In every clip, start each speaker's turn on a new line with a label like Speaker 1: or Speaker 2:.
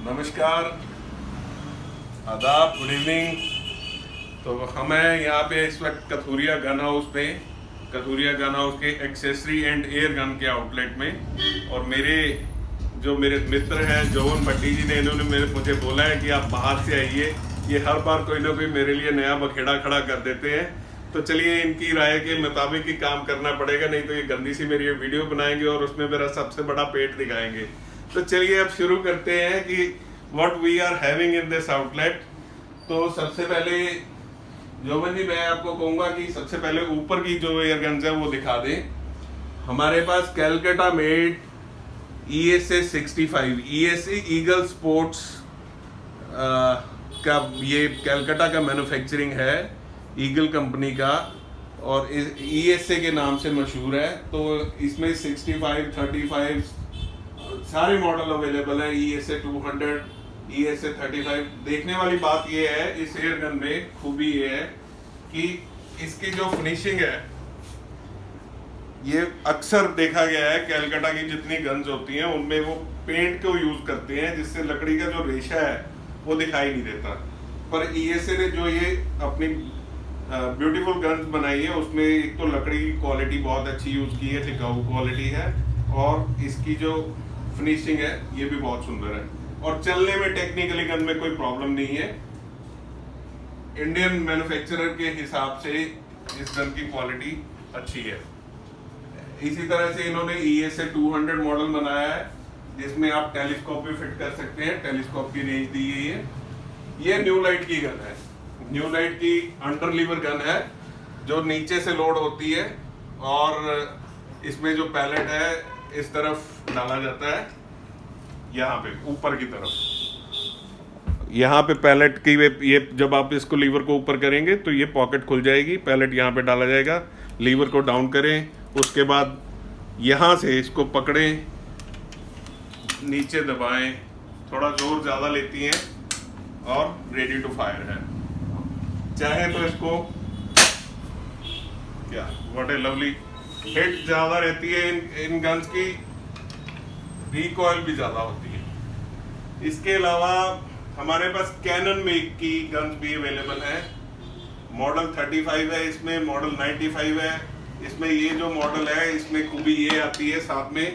Speaker 1: नमस्कार, आदाब, good evening. तो हम हैं यहाँ पे इस वक्त कथूरिया गन हाउस पे, कथूरिया गन हाउस के एक्सेसरी एंड एयर गन के आउटलेट में। और मेरे मित्र हैं जौवन भट्टी जी ने, इन्होंने मुझे बोला है कि आप बाहर से आइए। ये हर बार कोई ना कोई मेरे लिए नया बखेड़ा खड़ा कर देते हैं। तो चलिए इनकी राय के मुताबिक ही काम करना पड़ेगा, नहीं तो ये गंदी सी मेरी वीडियो बनाएंगे और उसमें मेरा सबसे बड़ा पेट दिखाएंगे। तो चलिए अब शुरू करते हैं कि what we are having in this outlet. तो सबसे पहले जोवन जी, मैं आपको कहूँगा कि सबसे पहले ऊपर की जो एयर गन्स है वो दिखा दें। हमारे पास Calcutta made ESA 65 ESA eagle sports का ये कैलकाटा का मैन्युफैक्चरिंग है, ईगल कंपनी का, और ESA के नाम से मशहूर है। तो इसमें 65, 35 सारे मॉडल अवेलेबल है। ESA 200, ESA 35। देखने वाली बात ये है इस एयर गन में, खूबी ये है कि इसकी जो फिनिशिंग है, ये अक्सर देखा गया है कैलकाटा की जितनी गन्स होती हैं उनमें वो पेंट को यूज करते हैं, जिससे लकड़ी का जो रेशा है वो दिखाई नहीं देता। पर ESA ने जो ये अपनी ब्यूटीफुल गन्स बनाई है, उसमें एक तो लकड़ी की क्वालिटी बहुत अच्छी यूज की है, टिकाऊ क्वालिटी है, और इसकी जो फिनिशिंग है ये भी बहुत सुंदर है। और चलने में टेक्निकली गन में कोई प्रॉब्लम नहीं है। इंडियन मैन्युफैक्चरर के हिसाब से इस गन की क्वालिटी अच्छी है। इसी तरह से इन्होंने ESA 200 मॉडल बनाया है, जिसमें आप टेलीस्कोप भी फिट कर सकते हैं। टेलीस्कोप की रेंज दी गई है। ये न्यू लाइट की गन है, न्यू लाइट की अंडर लीवर गन है, जो नीचे से लोड होती है और इसमें जो पैलेट है इस तरफ डाला जाता है, यहाँ पे ऊपर की तरफ। यहाँ पे पैलेट की ये जब आप इसको लीवर को ऊपर करेंगे तो ये पॉकेट खुल जाएगी, पैलेट यहाँ पे डाला जाएगा। लीवर को डाउन करें, उसके बाद यहाँ से इसको पकड़ें, नीचे दबाएं, थोड़ा जोर ज़्यादा लेती हैं और रेडी टू फायर है। चाहे तो इसको क्या, व्हाट ए लवली हिट ज़्यादा रहती है इन गन्स की, रिकॉइल भी ज़्यादा होती है। इसके अलावा हमारे पास कैनन मेक की गन्स भी अवेलेबल है। मॉडल 35 है, इसमें मॉडल 95 है। इसमें ये जो मॉडल है, इसमें खूबी ये आती है साथ में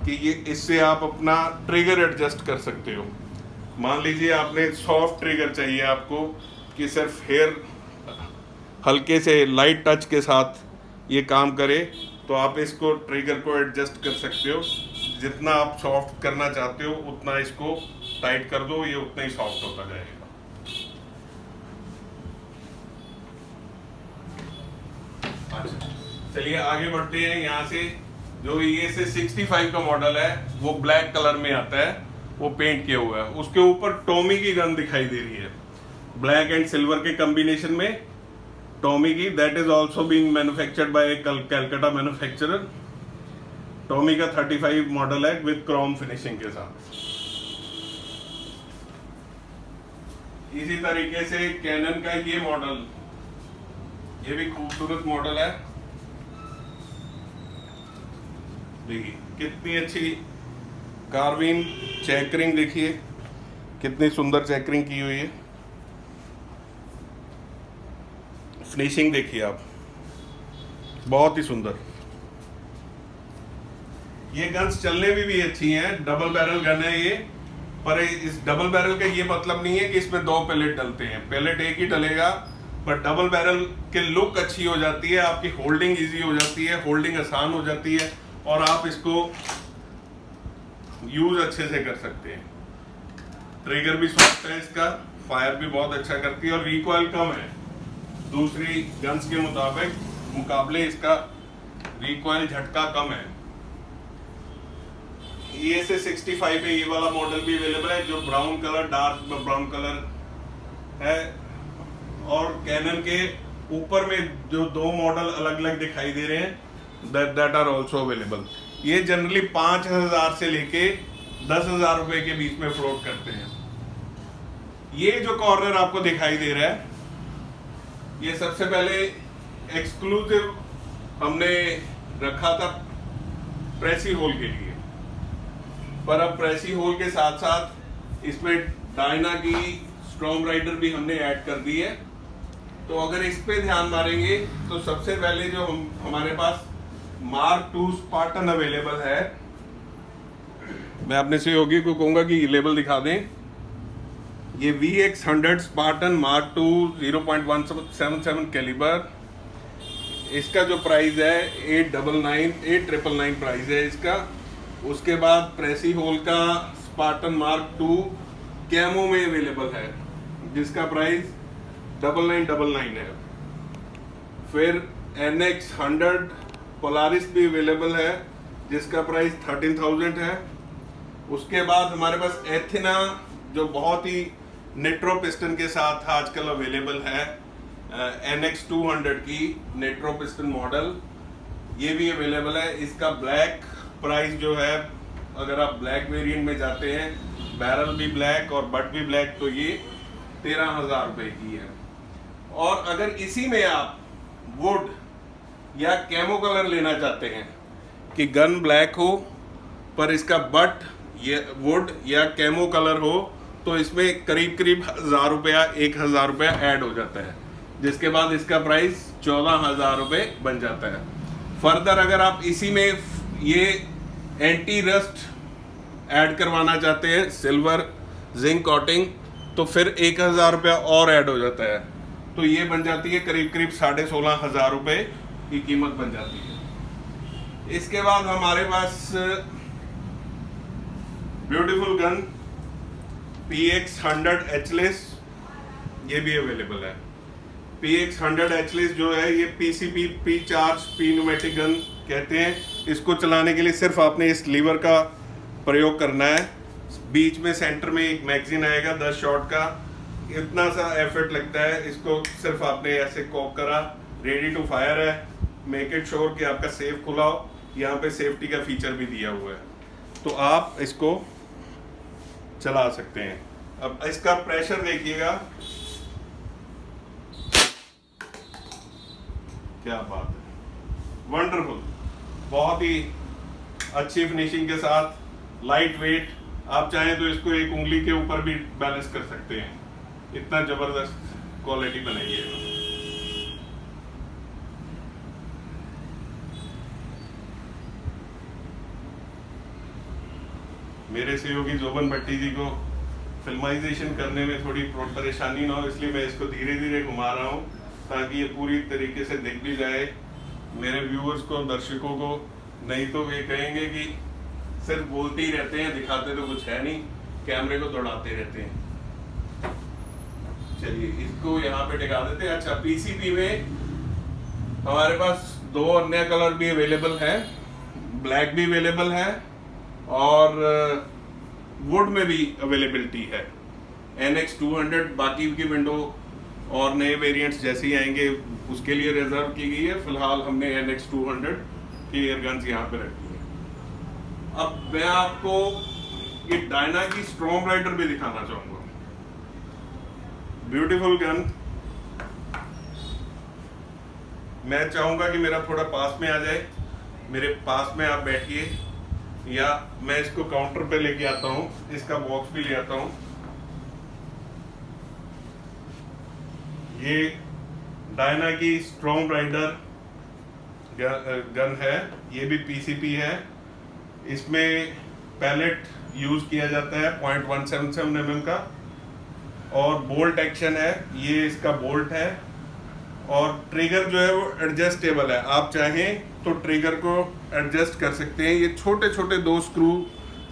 Speaker 1: कि ये इससे आप अपना ट्रिगर एडजस्ट कर सकते हो। मान लीजिए आपने सॉफ्ट ट्रिगर चाहिए आपको, कि सिर्फ हेयर हल्के से लाइट टच के साथ ये काम करे, तो आप इसको ट्रिगर को एडजस्ट कर सकते हो। जितना आप सॉफ्ट करना चाहते हो उतना इसको टाइट कर दो, ये उतना ही सॉफ्ट होता जाएगा। अच्छा, चलिए आगे बढ़ते हैं। यहाँ से जो ESA 65 का मॉडल है वो ब्लैक कलर में आता है, वो पेंट किया हुआ है। उसके ऊपर टॉमी की गन दिखाई दे रही है, ब्लैक एंड सिल्वर के कॉम्बिनेशन में टॉमी की। That is also being manufactured by Calcutta manufacturer. Tommy का 35 मॉडल है विद क्रोम फिनिशिंग के साथ। इसी तरीके से कैनन का ये मॉडल, ये भी खूबसूरत मॉडल है। देखिए कितनी अच्छी कार्विन चेकरिंग, देखिए कितनी सुंदर चेकरिंग की हुई है। फिनिशिंग देखिए आप, बहुत ही सुंदर। ये गन्स चलने में भी अच्छी हैं। डबल बैरल गन है ये, पर इस डबल बैरल का ये मतलब नहीं है कि इसमें 2 पैलेट डलते हैं। पैलेट एक ही डलेगा, पर डबल बैरल के लुक अच्छी हो जाती है, आपकी होल्डिंग इजी हो जाती है, होल्डिंग आसान हो जाती है, और आप इसको यूज अच्छे से कर सकते हैं। ट्रिगर भी सॉफ्ट है इसका, फायर भी बहुत अच्छा करती है, और रिकॉइल कम है। दूसरी गन्स के मुकाबले इसका रिकॉइल झटका कम है। ESA 65 में ये वाला मॉडल भी अवेलेबल है, जो brown colour, dark brown colour है। और कैनन के ऊपर में जो 2 मॉडल अलग अलग दिखाई दे रहे हैं, दैट आर ऑल्सो अवेलेबल। ये जनरली 5,000 से लेके 10,000 रुपए के बीच में फ्लोट करते हैं। ये जो कॉर्नर आपको दिखाई दे रहा है, ये सबसे पहले एक्सक्लूसिव हमने रखा था प्रेसी होल के लिए, पर अब प्रेसी होल के साथ साथ इसमें डायना की स्टॉर्म राइडर भी हमने ऐड कर दी है। तो अगर इस पे ध्यान मारेंगे तो सबसे पहले जो हमारे पास मार्क 2 स्पार्टन अवेलेबल है, मैं अपने सहयोगी को कहूंगा कि लेबल दिखा दें। ये VX100 स्पार्टन मार्क 2 0.177 कैलिबर, इसका जो प्राइस है 899 प्राइस है इसका। उसके बाद प्रेसी होल का स्पार्टन मार्क 2 कैमो में अवेलेबल है जिसका प्राइस 9999 है। फिर NX100 पोलारिस भी अवेलेबल है जिसका प्राइस 13,000 है। उसके बाद हमारे पास एथिना जो बहुत ही नेट्रो पिस्टन के साथ आजकल अवेलेबल है, NX200 की नेट्रो पिस्टन मॉडल, ये भी अवेलेबल है। इसका ब्लैक प्राइस जो है, अगर आप ब्लैक वेरिएंट में जाते हैं, बैरल भी ब्लैक और बट भी ब्लैक, तो ये 13,000 रुपये की है। और अगर इसी में आप वुड या कैमो कलर लेना चाहते हैं कि गन ब्लैक हो पर इसका बट ये वुड या कैमो कलर हो, तो इसमें करीब 1,000 रुपया ऐड हो जाता है, जिसके बाद इसका प्राइस 14,000 रुपये बन जाता है। फर्दर अगर आप इसी में ये एंटी रस्ट ऐड करवाना चाहते हैं, सिल्वर जिंक कोटिंग, तो फिर 1,000 रुपया और ऐड हो जाता है। तो ये बन जाती है करीब 16,500 रुपये की कीमत बन जाती है। इसके बाद हमारे पास ब्यूटीफुल गन PX100 एचलेस, ये भी अवेलेबल है। PX100 एचलेस जो है ये PCP P charge P pneumatic gun कहते हैं। इसको चलाने के लिए सिर्फ आपने इस लीवर का प्रयोग करना है। बीच में सेंटर में एक मैगजीन आएगा 10 शॉट का, इतना सा एफर्ट लगता है। इसको सिर्फ आपने ऐसे कॉक करा, रेडी टू फायर है। मेक इट श्योर कि आपका सेफ खुला हो, यहाँ पे सेफ्टी का फीचर भी दिया हुआ है, तो आप इसको चला सकते हैं। अब इसका प्रेशर देखिएगा, क्या बात है, वंडरफुल, बहुत ही अच्छी फिनिशिंग के साथ, लाइट वेट। आप चाहें तो इसको एक उंगली के ऊपर भी बैलेंस कर सकते हैं, इतना जबरदस्त क्वालिटी बनाई है। मेरे सहयोगी जोबन भट्टी जी को फिल्माइजेशन करने में थोड़ी परेशानी ना हो, इसलिए मैं इसको धीरे धीरे घुमा रहा हूँ ताकि ये पूरी तरीके से दिख भी जाए मेरे व्यूअर्स को, दर्शकों को। नहीं तो वे कहेंगे कि सिर्फ बोलते ही रहते हैं, दिखाते तो कुछ है नहीं, कैमरे को दौड़ाते रहते हैं। चलिए इसको यहाँ पे टिका देते हैं। अच्छा, PCP में हमारे पास 2 अन्य कलर भी अवेलेबल है, ब्लैक भी अवेलेबल है और वुड में भी अवेलेबिलिटी है। NX200 बाकी की विंडो और नए वेरिएंट्स जैसे ही आएंगे उसके लिए रिजर्व की गई है। फिलहाल हमने NX200 की एयरगन्स यहाँ पे रखी है। अब मैं आपको ये डायना की स्टॉर्म राइडर भी दिखाना चाहूंगा। ब्यूटीफुल गन, मैं चाहूंगा कि मेरा थोड़ा पास में आ जाए, मेरे पास में आप बैठिए, या मैं इसको काउंटर पे लेके आता हूं, इसका बॉक्स भी ले आता हूं। ये डायना की स्टॉर्म राइडर गन है, ये भी PCP है। इसमें पैलेट यूज किया जाता है 0.177 mm का, और बोल्ट एक्शन है, ये इसका बोल्ट है। और ट्रिगर जो है वो एडजस्टेबल है, आप चाहें तो ट्रिगर को एडजस्ट कर सकते हैं। ये छोटे छोटे 2 स्क्रू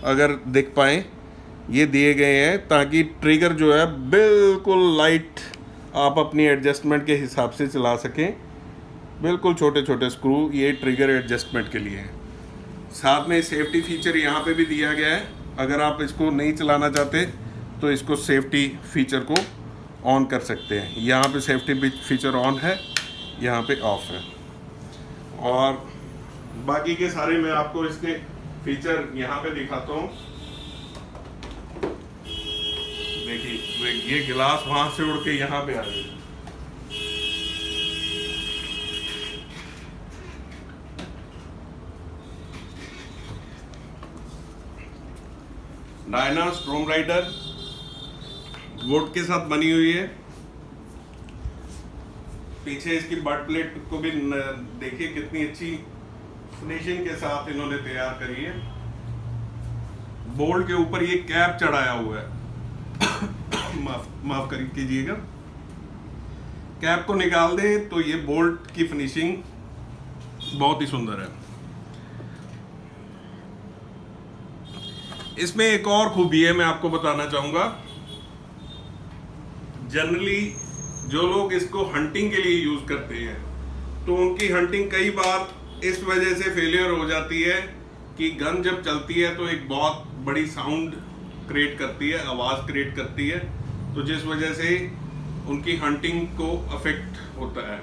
Speaker 1: अगर दिख पाएँ ये दिए गए हैं ताकि ट्रिगर जो है बिल्कुल लाइट आप अपनी एडजस्टमेंट के हिसाब से चला सकें। बिल्कुल छोटे छोटे स्क्रू ये ट्रिगर एडजस्टमेंट के लिए हैं। साथ में सेफ्टी फीचर यहाँ पे भी दिया गया है, अगर आप इसको नहीं चलाना चाहते तो इसको सेफ्टी फीचर को ऑन कर सकते हैं। यहाँ पे सेफ्टी फीचर ऑन है, यहाँ पे ऑफ है। और बाकी के सारे मैं आपको इसके फीचर यहाँ पे दिखाता हूँ। देखिए ये गिलास वहां से उड़ के यहाँ पे आ गया। डायना स्टॉर्म राइडर वुड के साथ बनी हुई है। पीछे इसकी बट प्लेट को भी देखिए कितनी अच्छी फिनिशिंग के साथ इन्होंने तैयार करी है। बोल्ट के ऊपर ये कैप चढ़ाया हुआ है। माफ कीजिएगा, कैप को निकाल दे तो ये बोल्ट की फिनिशिंग बहुत ही सुंदर है। इसमें एक और खूबी है, मैं आपको बताना चाहूंगा। जनरली जो लोग इसको हंटिंग के लिए यूज करते हैं तो उनकी हंटिंग कई बार इस वजह से फेलियर हो जाती है कि गन जब चलती है तो एक बहुत बड़ी साउंड क्रिएट करती है, आवाज क्रिएट करती है, तो जिस वजह से उनकी हंटिंग को अफेक्ट होता है।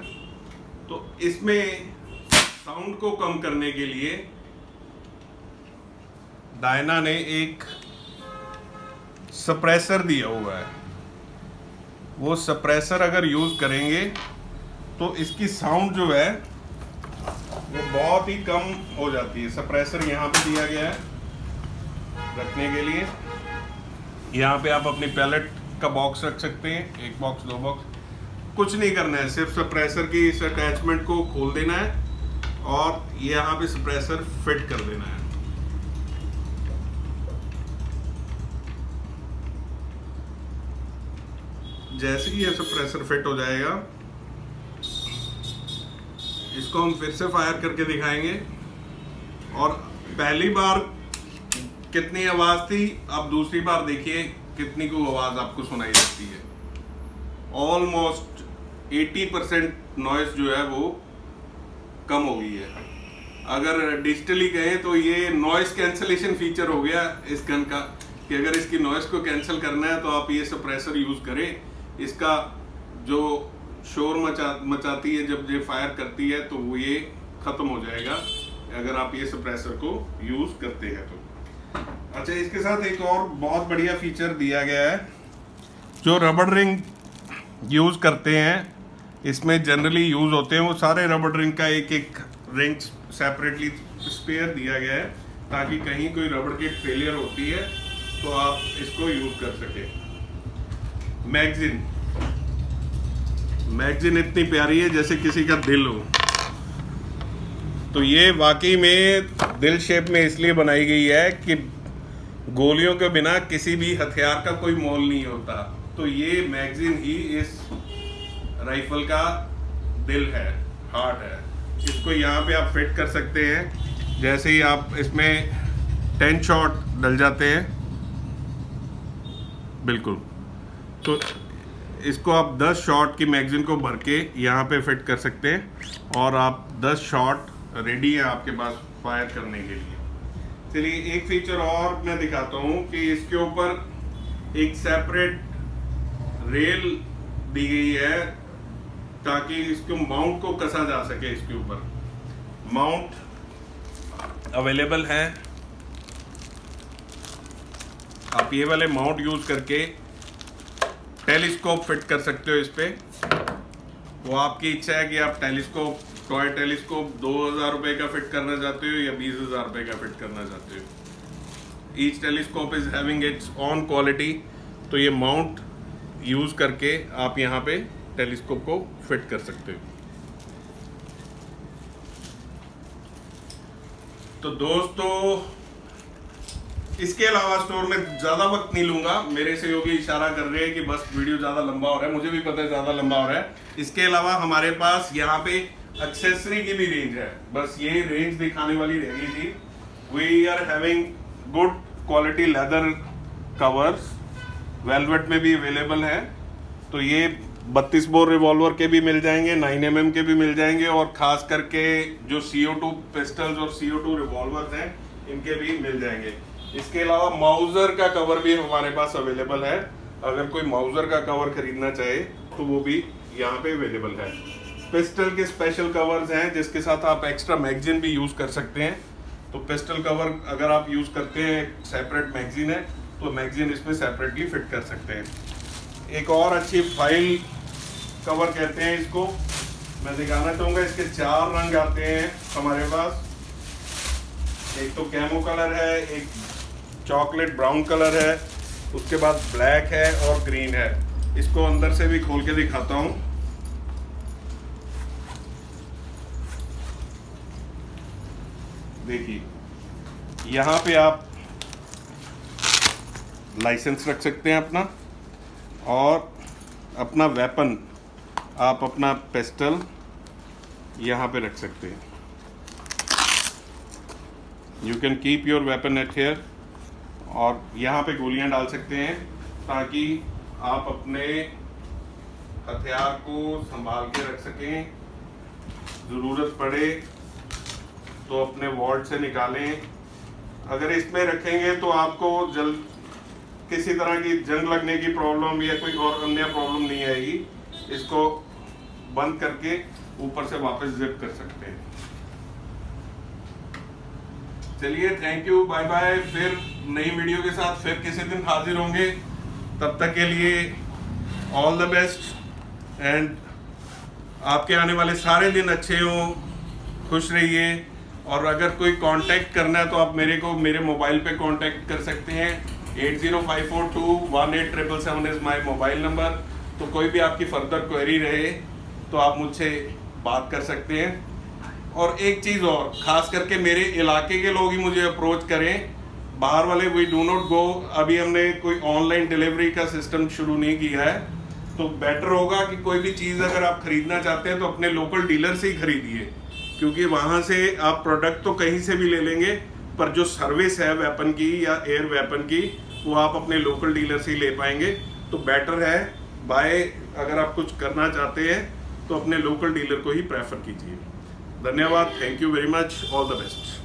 Speaker 1: तो इसमें साउंड को कम करने के लिए डायना ने एक सप्रेसर दिया हुआ है। वो सप्रेसर अगर यूज करेंगे तो इसकी साउंड जो है वो बहुत ही कम हो जाती है। सप्रेसर यहाँ पे दिया गया है रखने के लिए। यहाँ पे आप अपनी पैलेट का बॉक्स रख सकते हैं, एक बॉक्स, दो बॉक्स, कुछ नहीं करना है, सिर्फ सप्रेसर की इस अटैचमेंट को खोल देना है और यहाँ पे सप्रेसर फिट कर देना है। जैसे ही ये सप्रेसर फिट हो जाएगा, इसको हम फिर से फायर करके दिखाएंगे। और पहली बार कितनी आवाज थी, अब दूसरी बार देखिए कितनी को आवाज आपको सुनाई देती है। ऑलमोस्ट 80% नॉइस जो है वो कम हो गई है। अगर डिजिटली कहें तो ये नॉइस कैंसलेशन फीचर हो गया इस गन का, कि अगर इसकी नॉइस को कैंसिल करना है तो आप ये सप्रेसर यूज करें। इसका जो शोर मचाती है जब ये फायर करती है तो वो ये खत्म हो जाएगा अगर आप ये सप्रेसर को यूज करते हैं तो। अच्छा, इसके साथ एक और बहुत बढ़िया फीचर दिया गया है। जो रबड़ रिंग यूज करते हैं, इसमें जनरली यूज होते हैं, वो सारे रबड़ रिंग का एक एक रिंग सेपरेटली स्पेयर दिया गया है ताकि कहीं कोई रबड़ किट फेलियर होती है तो आप इसको यूज कर सके। मैगजीन इतनी प्यारी है जैसे किसी का दिल हो। तो ये वाकई में दिल शेप में इसलिए बनाई गई है कि गोलियों के बिना किसी भी हथियार का कोई मोल नहीं होता। तो ये मैगजीन ही इस राइफल का दिल है, हार्ट है। इसको यहाँ पे आप फिट कर सकते हैं। जैसे ही आप इसमें 10 शॉट डल जाते हैं, बिल्कुल, तो इसको आप 10 शॉट की मैगजीन को भर के यहाँ पे फिट कर सकते हैं और आप 10 शॉट रेडी है आपके पास फायर करने के लिए। चलिए एक फीचर और मैं दिखाता हूँ कि इसके ऊपर एक सेपरेट रेल दी गई है ताकि इसको माउंट को कसा जा सके। इसके ऊपर माउंट अवेलेबल है। आप ये वाले माउंट यूज करके टेलीस्कोप फिट कर सकते हो इस पे। वो आपकी इच्छा है कि आप टेलीस्कोप, टॉय टेलीस्कोप 2000 रुपए का फिट करना चाहते हो या 20,000 रुपए का फिट करना चाहते हो। Each telescope is having its on quality. तो ये माउंट यूज करके आप यहाँ पे टेलीस्कोप को फिट कर सकते हो। तो दोस्तों, इसके अलावा स्टोर में ज्यादा वक्त नहीं लूंगा। मेरे सहयोगी इशारा कर रहे हैं कि बस वीडियो ज्यादा लंबा हो रहा है, मुझे भी पता है ज्यादा लंबा हो रहा है। इसके अलावा हमारे पास यहाँ पे एक्सेसरी की भी रेंज है, बस ये रेंज दिखाने वाली रह गई थी। We are having good quality leather covers, velvet में भी अवेलेबल है। तो ये 32 बोर रिवॉल्वर के भी मिल जाएंगे, 9mm के भी मिल जाएंगे और खास करके जो CO2 पिस्टल्स और CO2 रिवॉल्वर्स हैं इनके भी मिल जाएंगे। इसके अलावा माउजर का कवर भी हमारे पास अवेलेबल है। अगर कोई माउजर का कवर खरीदना चाहे तो वो भी यहाँ पे अवेलेबल है। पिस्टल के स्पेशल कवर्स हैं जिसके साथ आप एक्स्ट्रा मैगजीन भी यूज कर सकते हैं। तो पिस्टल कवर अगर आप यूज करते हैं, सेपरेट मैगजीन है तो मैगजीन इसमें सेपरेटली फिट कर सकते हैं। एक और अच्छी फाइल कवर कहते हैं इसको, मैं दिखाना चाहूँगा। इसके 4 रंग आते हैं हमारे पास। एक तो कैमो कलर है, एक चॉकलेट ब्राउन कलर है, उसके बाद ब्लैक है और ग्रीन है। इसको अंदर से भी खोल के दिखाता हूँ। देखिए, यहाँ पे आप लाइसेंस रख सकते हैं अपना, और अपना वेपन, आप अपना पिस्टल यहाँ पे रख सकते हैं। You can keep your weapon eight here, और यहाँ पे गोलियां डाल सकते हैं ताकि आप अपने हथियार को संभाल के रख सकें, ज़रूरत पड़े तो अपने वॉल्ट से निकालें। अगर इसमें रखेंगे तो आपको किसी तरह की जंग लगने की प्रॉब्लम या कोई और अन्य प्रॉब्लम नहीं आएगी। इसको बंद करके ऊपर से वापस जिप कर सकते हैं। चलिए, थैंक यू, बाय बाय। फिर नई वीडियो के साथ फिर किसी दिन हाजिर होंगे। तब तक के लिए ऑल द बेस्ट, एंड आपके आने वाले सारे दिन अच्छे हों, खुश रहिए। और अगर कोई कांटेक्ट करना है तो आप मेरे मोबाइल पे कांटेक्ट कर सकते हैं। 8054218777 इज़ माई मोबाइल नंबर। तो कोई भी आपकी फर्दर क्वेरी रहे तो आप मुझसे बात कर सकते हैं। और एक चीज़ और, ख़ास करके मेरे इलाके के लोग ही मुझे अप्रोच करें, बाहर वाले वी डू नॉट गो। अभी हमने कोई ऑनलाइन डिलीवरी का सिस्टम शुरू नहीं किया है, तो बेटर होगा कि कोई भी चीज़ अगर आप ख़रीदना चाहते हैं तो अपने लोकल डीलर से ही खरीदिए, क्योंकि वहाँ से आप प्रोडक्ट तो कहीं से भी ले लेंगे, पर जो सर्विस है वेपन की या एयर वेपन की, वो आप अपने लोकल डीलर से ही ले पाएंगे। तो बेटर है बाय, अगर आप कुछ करना चाहते हैं तो अपने लोकल डीलर को ही प्रेफर कीजिए। धन्यवाद, thank you very much, all the best.